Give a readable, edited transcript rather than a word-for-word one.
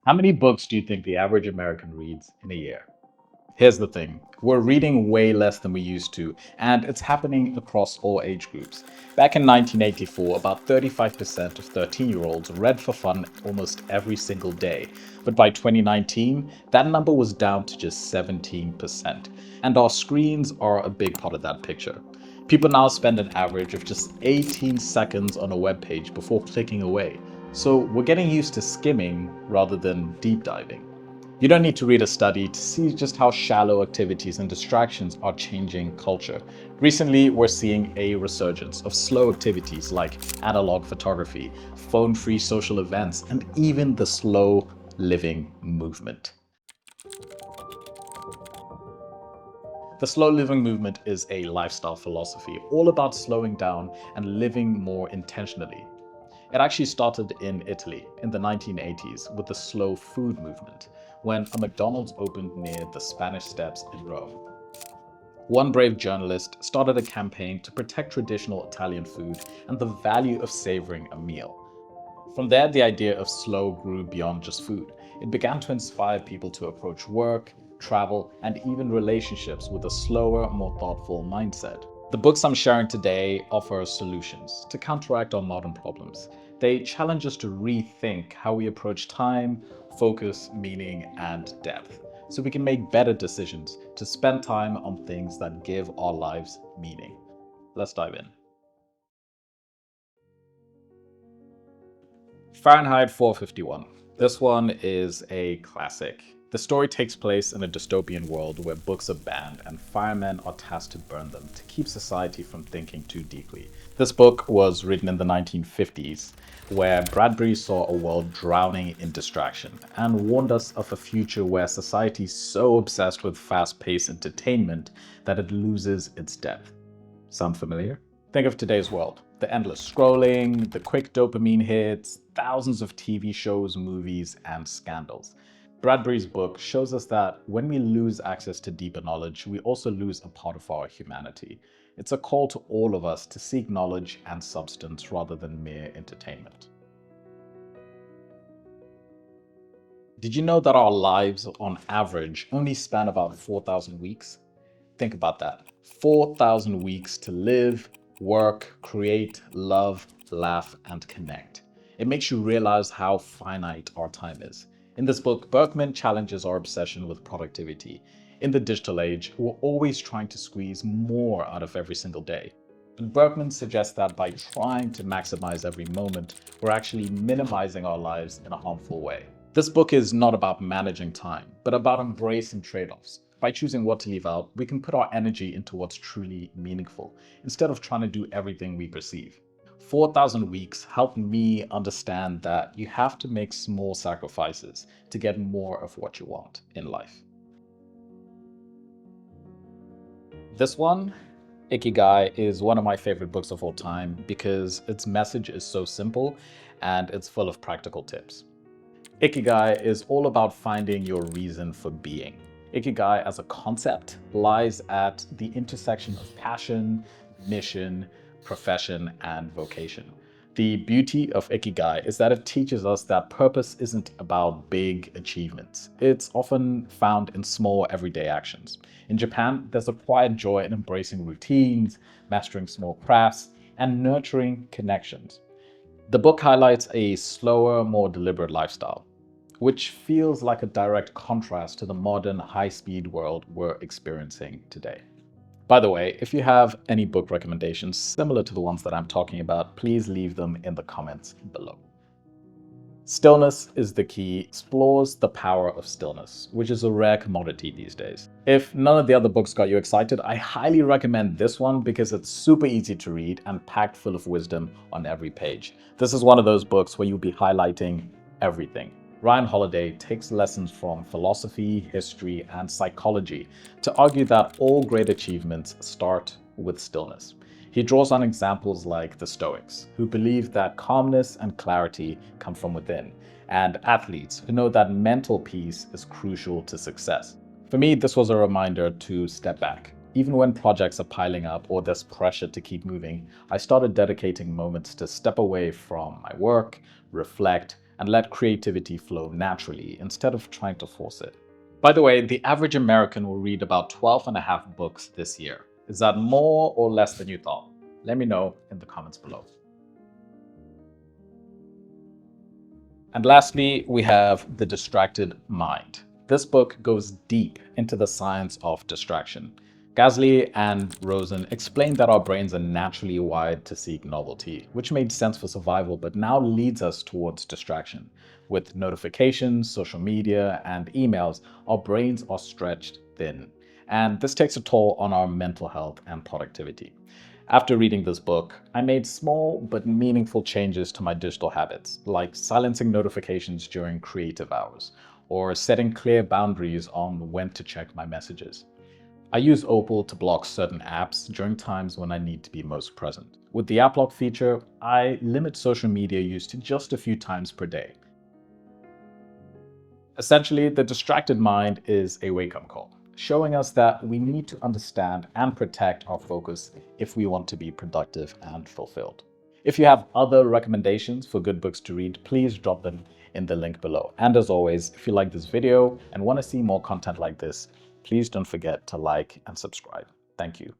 How many books do you think the average American reads in a year? Here's the thing, we're reading way less than we used to, and it's happening across all age groups. Back in 1984, about 35% of 13-year-olds read for fun almost every single day. But by 2019, that number was down to just 17%. And our screens are a big part of that picture. People now spend an average of just 18 seconds on a web page before clicking away. So we're getting used to skimming rather than deep diving. You don't need to read a study to see just how shallow activities and distractions are changing culture. Recently, we're seeing a resurgence of slow activities like analog photography, phone-free social events, and even the slow living movement. The slow living movement is a lifestyle philosophy all about slowing down and living more intentionally. It actually started in Italy in the 1980s with the slow food movement, when a McDonald's opened near the Spanish Steps in Rome. One brave journalist started a campaign to protect traditional Italian food and the value of savoring a meal. From there, the idea of slow grew beyond just food. It began to inspire people to approach work, travel, and even relationships with a slower, more thoughtful mindset. The books I'm sharing today offer solutions to counteract our modern problems. They challenge us to rethink how we approach time, focus, meaning, and depth, so we can make better decisions to spend time on things that give our lives meaning. Let's dive in. Fahrenheit 451. This one is a classic. The story takes place in a dystopian world where books are banned and firemen are tasked to burn them to keep society from thinking too deeply. This book was written in the 1950s, where Bradbury saw a world drowning in distraction and warned us of a future where society is so obsessed with fast-paced entertainment that it loses its depth. Sound familiar? Think of today's world. The endless scrolling, the quick dopamine hits, thousands of TV shows, movies, and scandals. Bradbury's book shows us that when we lose access to deeper knowledge, we also lose a part of our humanity. It's a call to all of us to seek knowledge and substance rather than mere entertainment. Did you know that our lives, on average, only span about 4,000 weeks? Think about that. 4,000 weeks to live, work, create, love, laugh, and connect. It makes you realize how finite our time is. In this book, Berkman challenges our obsession with productivity. In the digital age, we're always trying to squeeze more out of every single day. But Berkman suggests that by trying to maximize every moment, we're actually minimizing our lives in a harmful way. This book is not about managing time, but about embracing trade-offs. By choosing what to leave out, we can put our energy into what's truly meaningful, instead of trying to do everything we perceive. 4,000 weeks helped me understand that you have to make small sacrifices to get more of what you want in life. This one, Ikigai, is one of my favorite books of all time because its message is so simple and it's full of practical tips. Ikigai is all about finding your reason for being. Ikigai as a concept lies at the intersection of passion, mission, profession, and vocation. The beauty of Ikigai is that it teaches us that purpose isn't about big achievements. It's often found in small everyday actions. In Japan, there's a quiet joy in embracing routines, mastering small crafts, and nurturing connections. The book highlights a slower, more deliberate lifestyle, which feels like a direct contrast to the modern, high-speed world we're experiencing today. By the way, if you have any book recommendations similar to the ones that I'm talking about, please leave them in the comments below. Stillness Is The Key explores the power of stillness, which is a rare commodity these days. If none of the other books got you excited, I highly recommend this one because it's super easy to read and packed full of wisdom on every page. This is one of those books where you'll be highlighting everything. Ryan Holiday takes lessons from philosophy, history, and psychology to argue that all great achievements start with stillness. He draws on examples like the Stoics, who believe that calmness and clarity come from within, and athletes who know that mental peace is crucial to success. For me, this was a reminder to step back. Even when projects are piling up or there's pressure to keep moving, I started dedicating moments to step away from my work, reflect, and let creativity flow naturally instead of trying to force it. By the way, the average American will read about 12 and a half books this year. Is that more or less than you thought? Let me know in the comments below. And lastly, we have The Distracted Mind. This book goes deep into the science of distraction. Gasly and Rosen explained that our brains are naturally wired to seek novelty, which made sense for survival, but now leads us towards distraction. With notifications, social media, and emails, our brains are stretched thin. And this takes a toll on our mental health and productivity. After reading this book, I made small but meaningful changes to my digital habits, like silencing notifications during creative hours, or setting clear boundaries on when to check my messages. I use Opal to block certain apps during times when I need to be most present. With the app lock feature, I limit social media use to just a few times per day. Essentially, the distracted mind is a wake-up call, showing us that we need to understand and protect our focus if we want to be productive and fulfilled. If you have other recommendations for good books to read, please drop them in the link below. And as always, if you like this video and want to see more content like this, please don't forget to like and subscribe. Thank you.